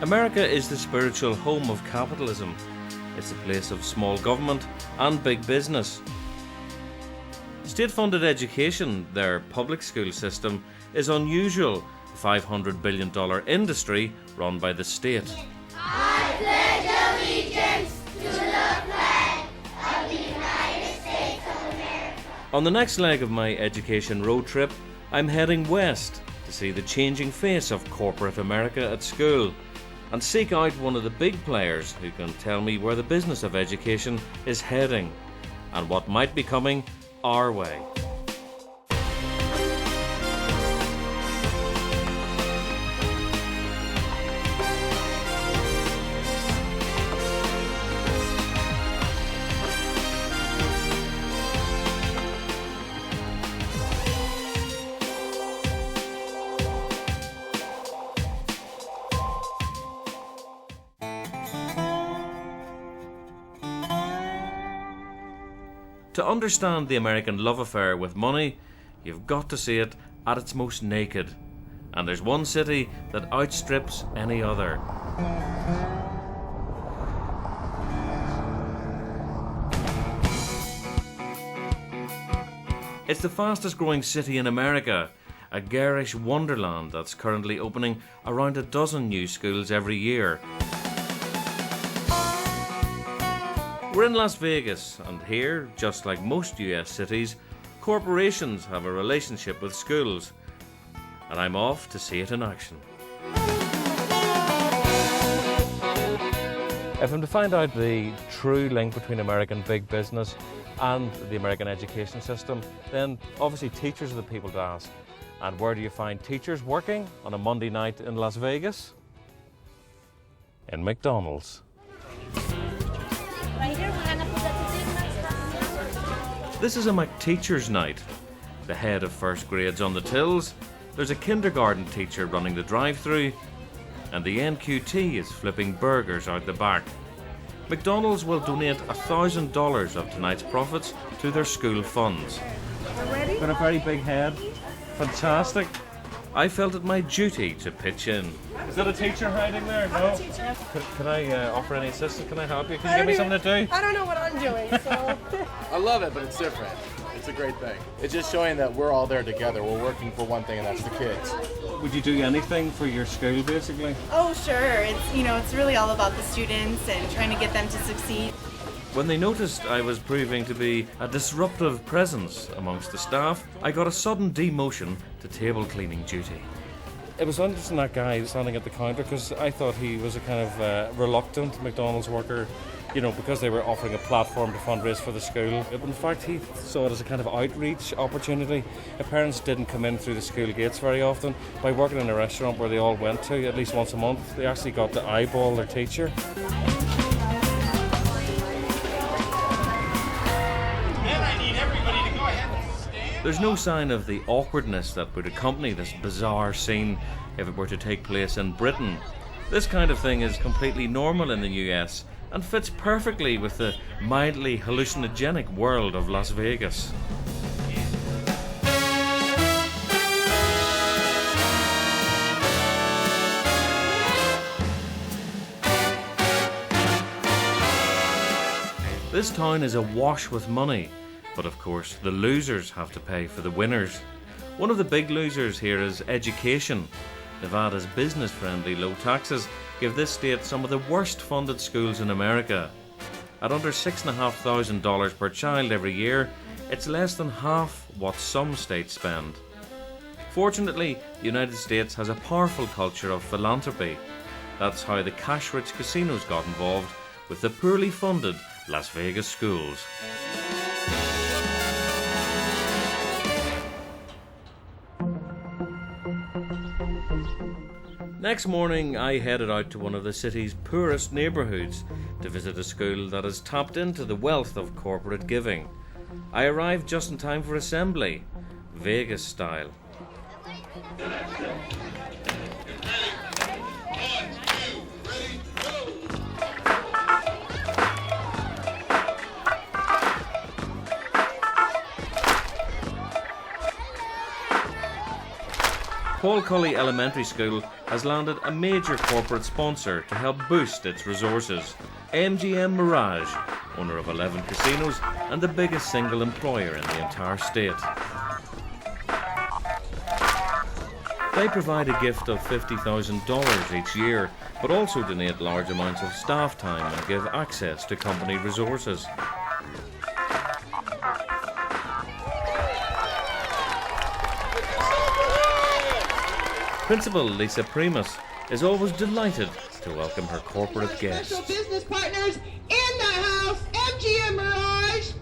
America is the spiritual home of capitalism. It's a place of small government and big business. State-funded education, their public school system, is unusual, a $500 billion industry run by the state. I pledge allegiance to the flag of the United States of America. On the next leg of my education road trip, I'm heading west to see the changing face of corporate America at school and seek out one of the big players who can tell me where the business of education is heading and what might be coming our way. To understand the American love affair with money, you've got to see it at its most naked. And there's one city that outstrips any other. It's the fastest growing city in America, a garish wonderland that's currently opening around a dozen new schools every year. We're in Las Vegas, and here, just like most US cities, corporations have a relationship with schools, and I'm off to see it in action. If I'm to find out the true link between American big business and the American education system, then obviously teachers are the people to ask. And where do you find teachers working on a Monday night in Las Vegas? In McDonald's. This is a McTeacher's night. The head of first grades on the tills, there's a kindergarten teacher running the drive-thru, and the NQT is flipping burgers out the back. McDonald's will donate $1,000 of tonight's profits to their school funds. Ready? Got a very big head. Fantastic. I felt it my duty to pitch in. Is that a teacher hiding there? No. Can I offer any assistance? Can I help you? Can you give me something to do? I don't know what I'm doing, so. I love it, but it's different. It's a great thing. It's just showing that we're all there together. We're working for one thing, and that's the kids. Would you do anything for your school, basically? Oh, sure. It's really all about the students and trying to get them to succeed. When they noticed I was proving to be a disruptive presence amongst the staff, I got a sudden demotion to table cleaning duty. It was interesting, that guy standing at the counter, because I thought he was a kind of reluctant McDonald's worker, because they were offering a platform to fundraise for the school. But in fact, he saw it as a kind of outreach opportunity. If parents didn't come in through the school gates very often, by working in a restaurant where they all went to at least once a month, they actually got to eyeball their teacher. There's no sign of the awkwardness that would accompany this bizarre scene if it were to take place in Britain. This kind of thing is completely normal in the US and fits perfectly with the mildly hallucinogenic world of Las Vegas. This town is awash with money. But of course, the losers have to pay for the winners. One of the big losers here is education. Nevada's business-friendly low taxes give this state some of the worst funded schools in America. At under $6,500 per child every year, it's less than half what some states spend. Fortunately, the United States has a powerful culture of philanthropy. That's how the cash-rich casinos got involved with the poorly funded Las Vegas schools. Next morning, I headed out to one of the city's poorest neighbourhoods to visit a school that has tapped into the wealth of corporate giving. I arrived just in time for assembly, Vegas style. Cully Elementary School has landed a major corporate sponsor to help boost its resources. MGM Mirage, owner of 11 casinos and the biggest single employer in the entire state. They provide a gift of $50,000 each year, but also donate large amounts of staff time and give access to company resources. Principal Lisa Primus is always delighted to welcome her corporate guests. Special business partners in the house, MGM Mirage.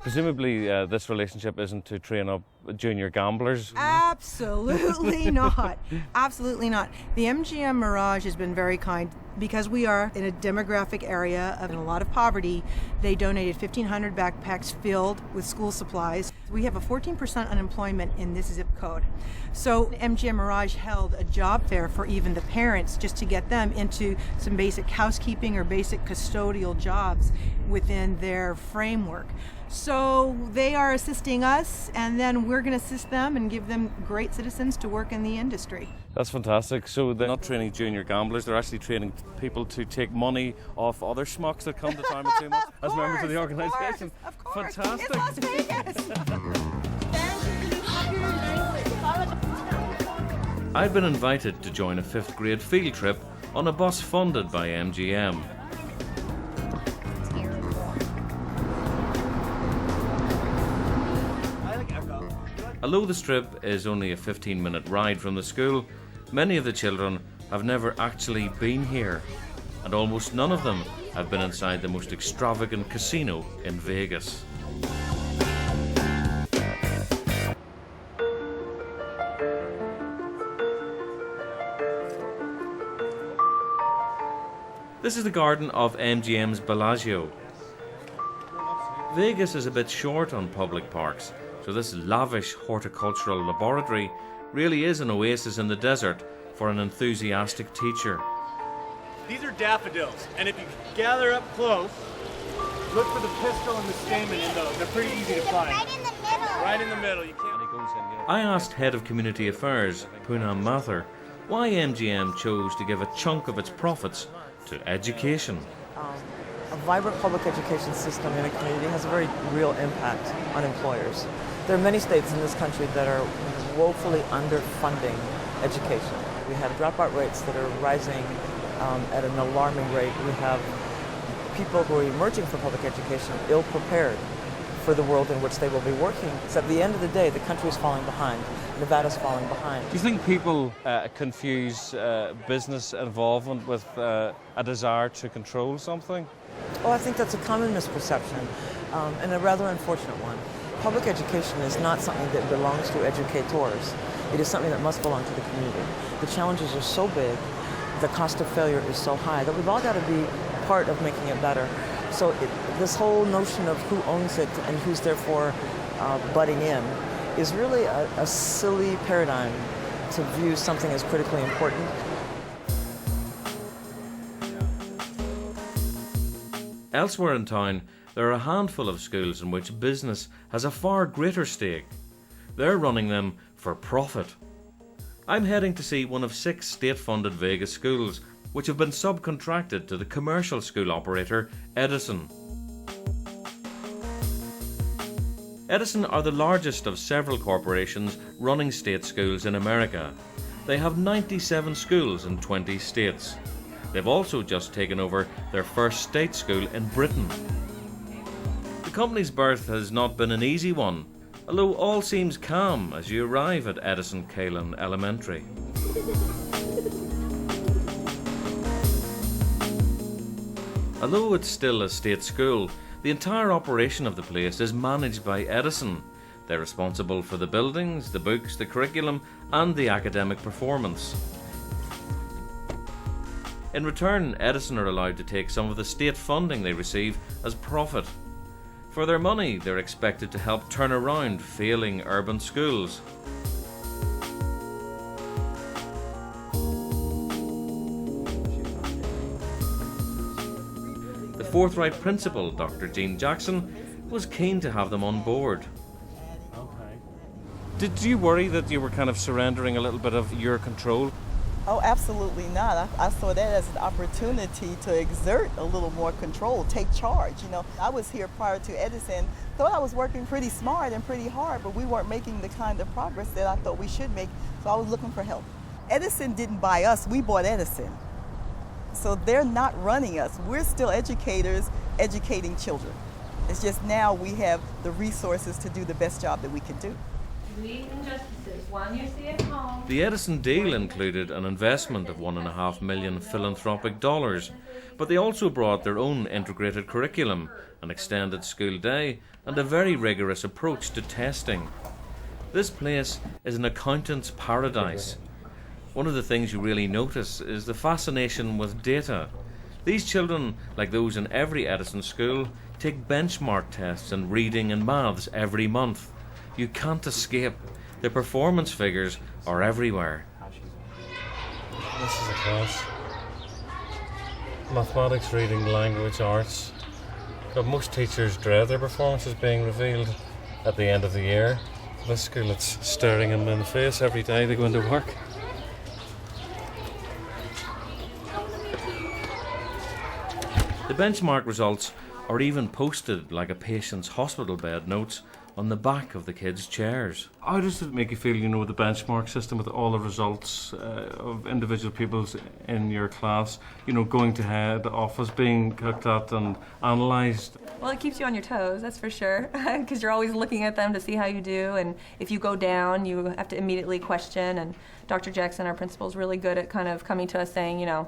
Presumably this relationship isn't to train up junior gamblers. Absolutely not. Absolutely not. The MGM Mirage has been very kind. Because we are in a demographic area of a lot of poverty, they donated 1,500 backpacks filled with school supplies. We have a 14% unemployment in this zip code. So MGM Mirage held a job fair for even the parents just to get them into some basic housekeeping or basic custodial jobs within their framework. So they are assisting us, and then we're going to assist them and give them great citizens to work in the industry. That's fantastic. So they're not training junior gamblers, they're actually training people to take money off other schmucks that come to town with too much as members of the organisation. Of course. Fantastic. It's Las Vegas. I've been invited to join a 5th grade field trip on a bus funded by MGM. Although the trip is only a 15-minute ride from the school, many of the children have never actually been here, and almost none of them have been inside the most extravagant casino in Vegas. This is the garden of MGM's Bellagio. Vegas is a bit short on public parks, so this lavish horticultural laboratory really is an oasis in the desert for an enthusiastic teacher. These are daffodils, and if you gather up close, look for the pistil and the stamen in those. They're pretty easy to find. Right in the middle. Right in the middle. You can't. I asked Head of Community Affairs, Poonam Mathur, why MGM chose to give a chunk of its profits to education. A vibrant public education system in a community has a very real impact on employers. There are many states in this country that are woefully underfunding education. We have dropout rates that are rising at an alarming rate. We have people who are emerging from public education ill-prepared for the world in which they will be working. So at the end of the day, the country is falling behind. Nevada's falling behind. Do you think people confuse business involvement with a desire to control something? Oh, I think that's a common misperception, and a rather unfortunate one. Public education is not something that belongs to educators. It is something that must belong to the community. The challenges are so big, the cost of failure is so high, that we've all got to be part of making it better. So this whole notion of who owns it and who's therefore butting in is really a silly paradigm to view something as critically important. Elsewhere in town, there are a handful of schools in which business has a far greater stake. They're running them for profit. I'm heading to see one of 6 state-funded Vegas schools which have been subcontracted to the commercial school operator Edison. Edison are the largest of several corporations running state schools in America. They have 97 schools in 20 states. They've also just taken over their first state school in Britain. The company's birth has not been an easy one, although all seems calm as you arrive at Edison Kalen Elementary. Although it's still a state school, the entire operation of the place is managed by Edison. They're responsible for the buildings, the books, the curriculum, and the academic performance. In return, Edison are allowed to take some of the state funding they receive as profit. For their money, they're expected to help turn around failing urban schools. The forthright principal, Dr. Jean Jackson, was keen to have them on board. Did you worry that you were kind of surrendering a little bit of your control? Oh, absolutely not. I saw that as an opportunity to exert a little more control, take charge. You know, I was here prior to Edison, thought I was working pretty smart and pretty hard, but we weren't making the kind of progress that I thought we should make, so I was looking for help. Edison didn't buy us, we bought Edison. So they're not running us. We're still educators educating children. It's just now we have the resources to do the best job that we can do. The Edison deal included an investment of $1.5 million philanthropic dollars, but they also brought their own integrated curriculum, an extended school day, and a very rigorous approach to testing. This place is an accountant's paradise. One of the things you really notice is the fascination with data. These children, like those in every Edison school, take benchmark tests in reading and maths every month. You can't escape. The performance figures are everywhere. This is a class. Mathematics, reading, language, arts. But most teachers dread their performances being revealed at the end of the year. This school, it's staring them in the face every day they go into work. The benchmark results are even posted like a patient's hospital bed notes on the back of the kids' chairs. How does it make you feel, you know, the benchmark system with all the results of individual pupils in your class, you know, going to head office, being looked at and analysed? Well, it keeps you on your toes, that's for sure, because you're always looking at them to see how you do, and if you go down, you have to immediately question, and Dr. Jackson, our principal, is really good at kind of coming to us saying, you know,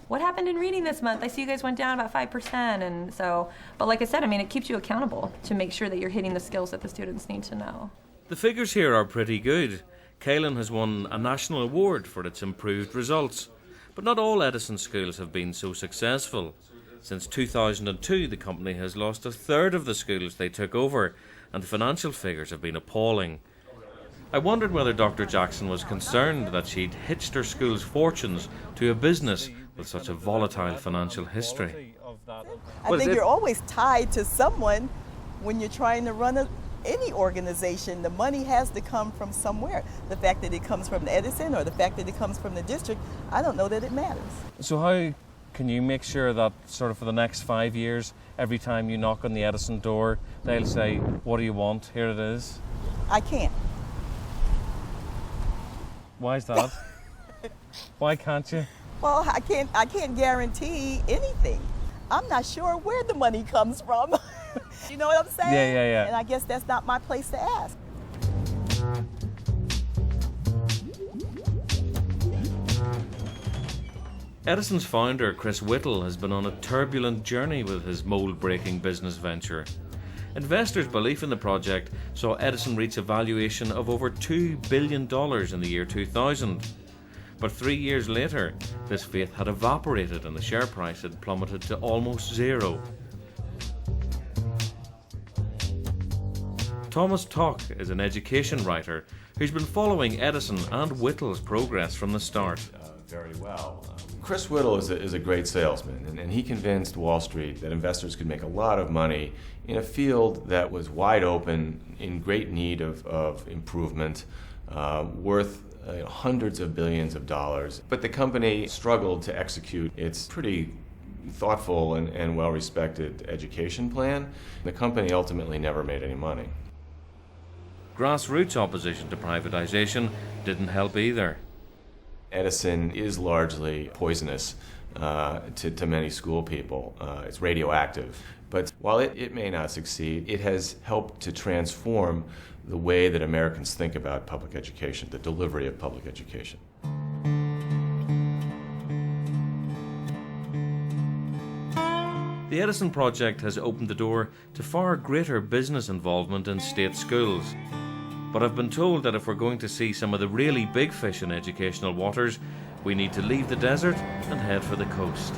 what happened in reading this month? I see you guys went down about 5%, and so, but like I said, I mean, it keeps you accountable to make sure that you're hitting the skills that the students need to know. The figures here are pretty good. Kaelin has won a national award for its improved results, but not all Edison schools have been so successful. Since 2002, the company has lost a third of the schools they took over, and the financial figures have been appalling. I wondered whether Dr. Jackson was concerned that she'd hitched her school's fortunes to a business with such a volatile financial history. I think you're always tied to someone when you're trying to run any organization. The money has to come from somewhere. The fact that it comes from Edison or the fact that it comes from the district, I don't know that it matters. So how can you make sure that sort of for the next 5 years, every time you knock on the Edison door, they'll say, what do you want? Here it is. I can't. Why is that? Why can't you? Well, I can't guarantee anything. I'm not sure where the money comes from. You know what I'm saying? Yeah. And I guess that's not my place to ask. Edison's founder, Chris Whittle, has been on a turbulent journey with his mold-breaking business venture. Investors' belief in the project saw Edison reach a valuation of over $2 billion in the year 2000. But 3 years later, this faith had evaporated and the share price had plummeted to almost zero. Thomas Tock is an education writer who's been following Edison and Whittle's progress from the start. Very well. Chris Whittle is a great salesman, and he convinced Wall Street that investors could make a lot of money in a field that was wide open, in great need of improvement, worth hundreds of billions of dollars. But the company struggled to execute its pretty thoughtful and well-respected education plan. The company ultimately never made any money. Grassroots opposition to privatization didn't help either. Edison is largely poisonous to many school people. It's radioactive. But while it may not succeed, it has helped to transform the way that Americans think about public education, the delivery of public education. The Edison project has opened the door to far greater business involvement in state schools. But I've been told that if we're going to see some of the really big fish in educational waters, we need to leave the desert and head for the coast.